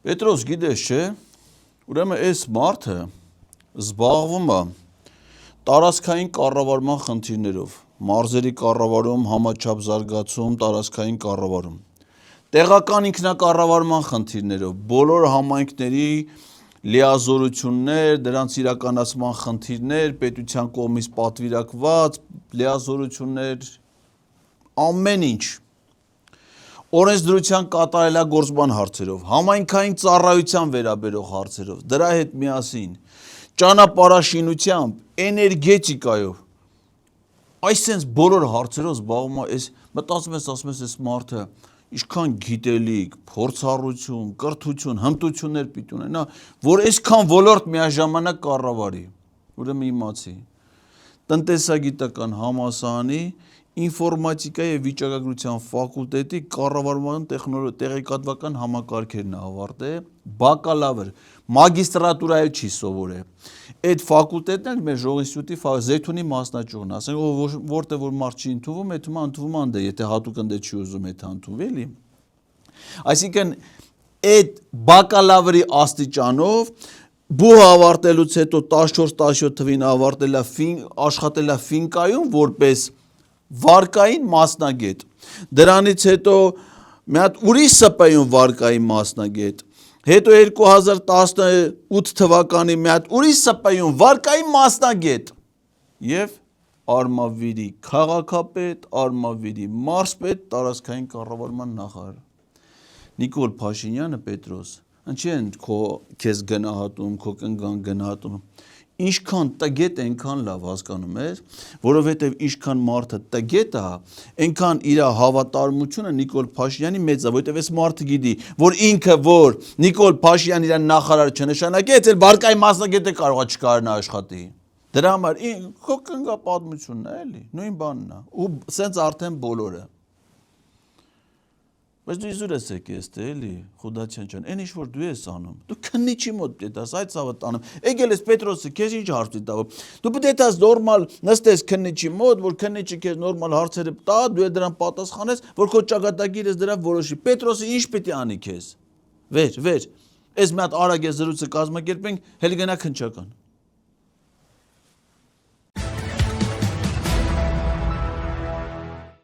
Պետրոս գիտես չէ, ուրեմն այս մարդը զբաղվում է տարածքային կառավարման խնդիրներով, մարզերի կառավարում, համաչափ զարգացում, տարածքային կառավարում, տեղական ինքնակառավարման խնդիրներով, բոլոր համայնքների լիազորություններ, դրանց իրականացման խնդիրներ, պետության կողմից պատվիրակված լիազորություններ, ամեն ինչ օրենսդրության կատարելագործման հարցերով, համայնքային ծառայության վերաբերող հարցերով, դրա հետ միասին, ճանապարհաշինությամբ, էներգետիկայով, այսպես բոլոր հարցերով զբաղվում է, մտածում ես, ասում ես, այս մարդը ինչքան գիտելիք, փորձառություն, կրթություն, հմտություններ պիտի ունենա, որ այսքան ոլորտ միաժամանակ կառավարի, ուրեմն իմացի, տնտեսագիտական համալսարանի ինֆորմատիկայի և վիճակագրության ֆակուլտետի կառավարման տեղեկատվական համակարգերն է ավարտել, բակալավր, մագիստրատուրայով չի սովորել, այդ ֆակուլտետն էլ մեր ժողովրդի Զեյթունի մասնաճյուղն է, ասենք որտեղ որ մարդ չի ընդունվում, ընդունվում անդե, եթե հատուկ ընդ չի ուզում, եթե ընդունվի էլի, այսինքն այդ բակալավրի աստիճանով բուհ ավարտելուց հետո 14-17 թվին աշխատել է ֆինկայում որպես վարկային մասնագետ, դրանից հետո մի հատ ուրիշ ՍՊ-ում վարկային մասնագետ, հետո 2018 թվականի մի հատ ուրիշ ՍՊ-ում վարկային մասնագետ և Արմավիրի քաղաքապետ, Արմավիրի մարզպետ, տարածքային կառավարման նախարար, Նիկոլ Փաշինյանը Պետրոս, ինչի են քեզ գնահատում, քո կնգան գնահատում, ինչքան տգետ այնքան լավ հասկանում ես, որովհետև ինչքան մարդը տգետ է, այնքան իր հավատարմությունը Նիկոլ Փաշինյանի մեծ է, որովհետև այս մարդը գիտի, որ ինքը որ Նիկոլ Փաշինյանը իր նախարար չնշանակեց, էլ վարկային մասնագետը կարող է չկարողանա աշխատի։ Դրա համար քո կնգապատմությունն է, էլի, նույն բանն է, ու սենց արդեն բոլորը։ Բայց դու իզուր ես եկես դե էլի, Խուդաչյան ջան, այն ինչ որ դու ես անում, դու քննիչի մոտ պետք է այդ ցավը տանում։ Եկել ես Պետրոսը, քեզ ինչ հարց տա։ Դու պետք է նորմալ նստես քննիչի մոտ, որ քննիչը քեզ նորմալ հարցերը տա, դու դրան պատասխանես, որ քո ճակատագիրս դրա որոշի։ Պետրոսը ինչ պետք է անի քեզ։ Վեր, այս մի հատ արագ է զրույցը կազմակերպենք, հել գնա քննչական։